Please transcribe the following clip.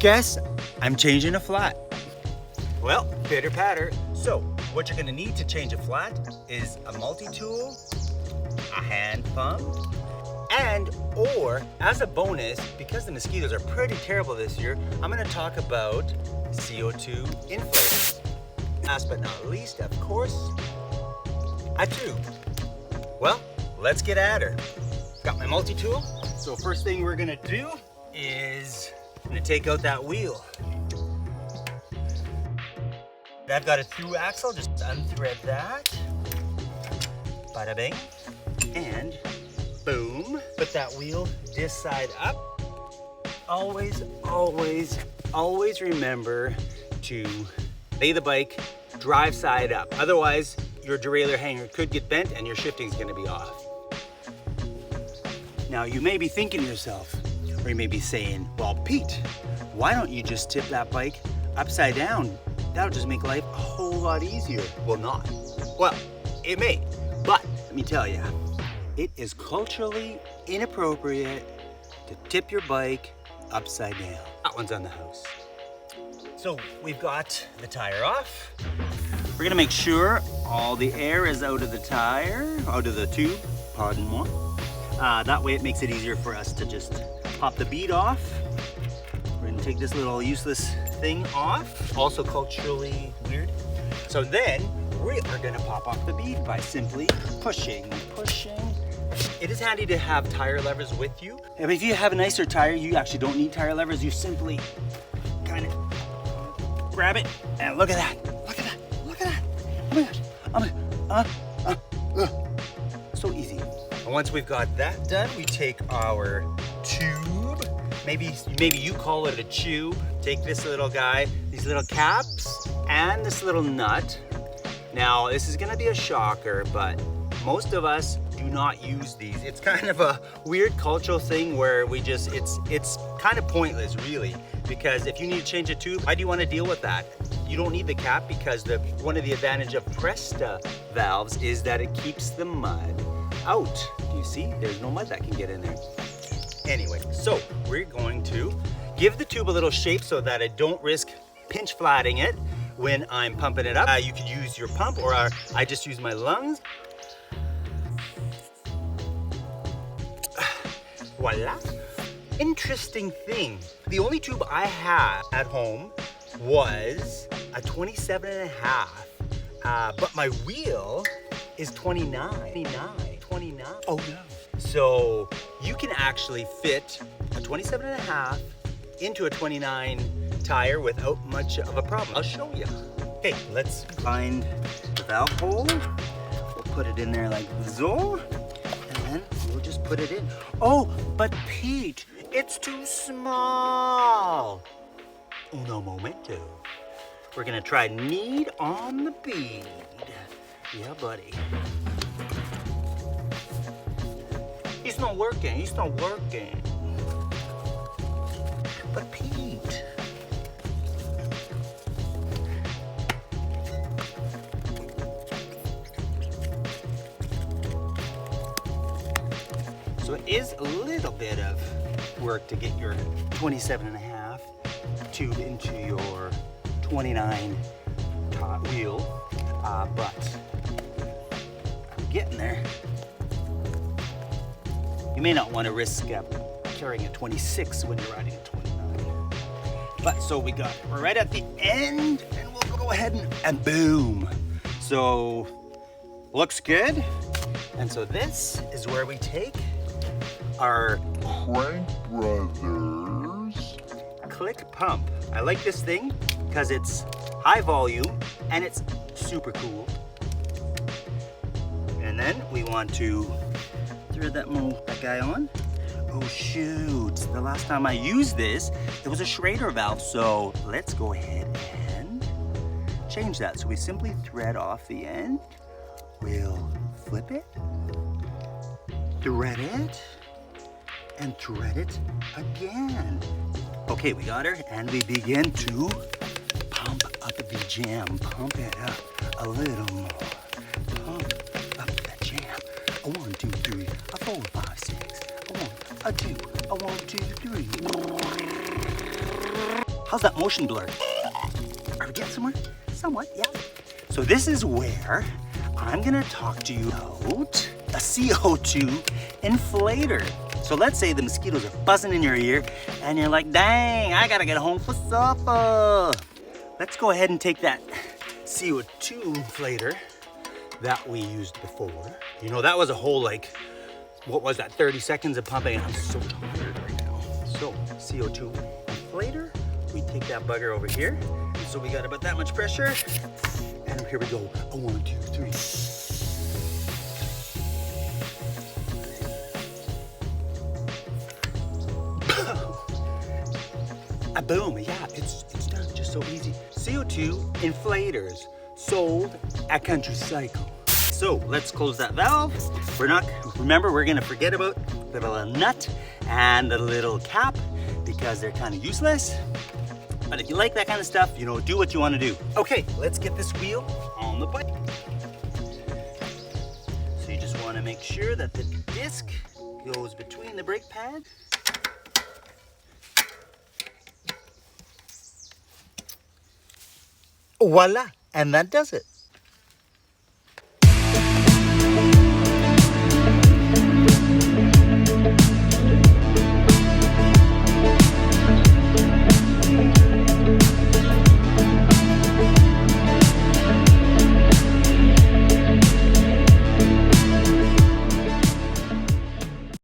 Guess I'm changing a flat. Well, pitter patter. So what you're gonna need to change a flat is a multi-tool, a hand pump, and or as a bonus, because the mosquitoes are pretty terrible this year, I'm gonna talk about CO2 inflators. Last but not least, of course, a tube. Well, let's get at her. Got my multi-tool. So first thing we're gonna do is I'm gonna take out that wheel. I've got a through axle, just unthread that. Bada bing. And boom. Put that wheel this side up. Always, always, always remember to lay the bike drive side up. Otherwise, your derailleur hanger could get bent and your shifting's gonna be off. Now you may be thinking to yourself, or you may be saying, well, Pete, why don't you just tip that bike upside down? That'll just make life a whole lot easier. Well, not. Well, it may, but let me tell you, it is culturally inappropriate to tip your bike upside down. That one's on the house. So we've got the tire off. We're gonna make sure all the air is out of the tire, out of the tube, pardon moi. That way it makes it easier for us to just pop the bead off. We're gonna take this little useless thing off, also culturally weird. So then we are gonna pop off the bead by simply pushing. It is handy to have tire levers with you. And if you have a nicer tire, you actually don't need tire levers. You simply kind of grab it and look at that. Oh my gosh, so easy. And once we've got that done, we take our tube. Maybe you call it a tube. Take this little guy, these little caps, and this little nut. Now, this is gonna be a shocker, but most of us do not use these. It's kind of a weird cultural thing where we just, it's kind of pointless really, because if you need to change a tube, why do you wanna deal with that? You don't need the cap because one of the advantage of Presta valves is that it keeps the mud out. Do you see? There's no mud that can get in there. Anyway, so we're going to give the tube a little shape so that I don't risk pinch flatting it when I'm pumping it up. You could use your pump, or I just use my lungs. Voila. Interesting thing. The only tube I had at home was a 27.5, but my wheel is 29. Oh no. So you can actually fit a 27.5 into a 29 tire without much of a problem. I'll show you. Okay, let's find the valve hole. We'll put it in there like so, and then we'll just put it in. Oh, but Pete, it's too small. Uno momento. We're gonna try knead on the bead. Yeah, buddy. He's not working. But Pete. So it is a little bit of work to get your 27.5 tube into your 29 wheel, but I'm getting there. You may not want to risk carrying a 26 when you're riding a 29. But so we're right at the end, and we'll go ahead and boom. So looks good. And so this is where we take our Crank Brothers Click Pump. I like this thing because it's high volume and it's super cool. And then we want to thread that guy on. Oh shoot, the last time I used this, it was a Schrader valve, so let's go ahead and change that. So we simply thread off the end. We'll flip it, thread it, and thread it again. Okay, we got her, and we begin to pump up the jam. Pump it up a little more. Pump up the jam. A 1, 2, 3, a 4, 5, 6. A 1, a 2, a 1, 2, 3. How's that motion blur? Are we getting somewhere? Somewhat, yeah. So this is where I'm gonna talk to you about a CO2 inflator. So let's say the mosquitoes are buzzing in your ear and you're like, dang, I gotta get home for supper. Let's go ahead and take that CO2 inflator that we used before. You know, that was a whole what was that, 30 seconds of pumping, and I'm so tired right now. So, CO2 inflator, we take that bugger over here. So we got about that much pressure, and here we go. 1, 2, 3. Boom, yeah, it's done, just so easy. CO2 inflators, sold at Country Cycle. So let's close that valve. Remember, we're gonna forget about the little nut and the little cap because they're kind of useless. But if you like that kind of stuff, you know, do what you wanna do. Okay, let's get this wheel on the bike. So you just wanna make sure that the disc goes between the brake pad. Voila, and that does it.